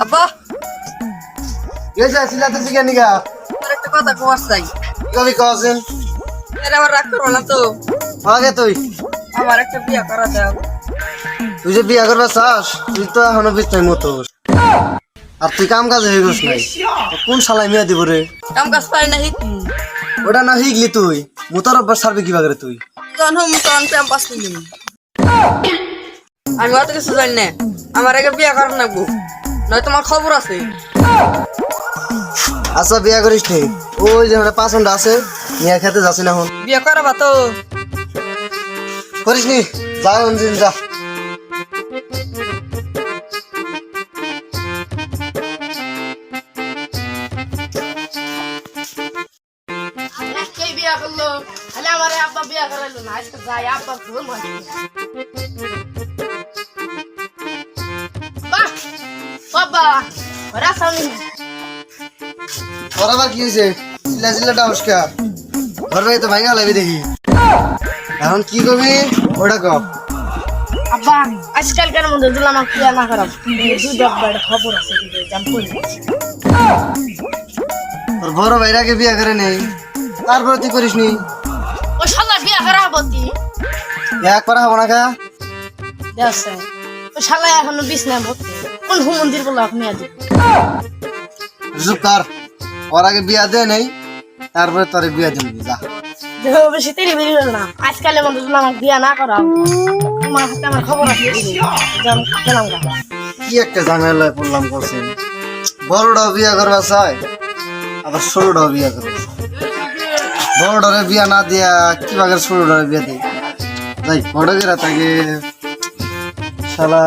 আব্বা গেছে সিলাতেছি কেন নিগা তোর একটা কথা কওয়ার চাই। কবি কছেন এরা আবার রাগ করবো না তো? আগে তুই আমার একটা বিয়া করা দাও। তুই যে বিয়া করবা চাস তুই তো এখনো বিছনায় মতো আর তুই কাম কাজ হয়ে গেছ নাই কোন শালায় মেয়ে দিব রে কাম কাজ পারি না হিত ওটা না শিখলি তুই মোতার অভ্যাস ছাড়বি কিভাবে রে তুই তখন হুম তখন ক্যাম্পাস নিবি। আমি অত কিছু জানি না, আমার আগে বিয়া করার নাকবো, নয় তোমার খবর আছে। আচ্ছা বিয়া করিস নি ওই যে পাঁচন্ডা আছে নিয়ে খেতে যাচ্ছি না এখন বিয়া করাবা তো? করিস নি যা অঞ্জিন যা কে বিয়া করলো? তাহলে আমার আব্বা বিয়া করাইলো না, আজকে যাই আব্বা ভুল হয়। বাহ বাবা ওরা সামনে তোর আবার কি হয়েছে চিল্লা চিল্লাটা উস্কা ঘর ভাই তো ভাঙা লাগবে দেখি এখন কি করবি ওটা কর আব্বা আজকালকার মধ্যে দিলাম আমার বিয়া না করাব, দুই ডব্বার খবর আছে জাম করি। তোর বড় ভাইরাকে বিয়া করে নেই তারপরে তুই করিস নি ও শালা বিয়া করাবো তুই এক করা হবো না কা দেখছে ও শালা এখনো বিছনায় ভর্তি, কোন হুমন্দির বলে আপনি আজ চুপ কর ওর আগে বিয়া দে নেই তারপরে তোর বিয়া দিবি যা দেহ বেশি তেরি বেরি হল না, আজকালের মধ্যে দিলাম আমার বিয়া না করাও, তোমার হাতে আমার খবর আছে গেলাম গা। কি একটা ঝামেলায় পড়লাম করছেন বড়টাও বিয়া করবা চাই আবার ষোলোটাও বিয়া করবা বড়ডরে বিয়া না দিয়া কি বাগের ষোলোডরে বিয়া দেয় যাই বড় গেরা তাকে শালা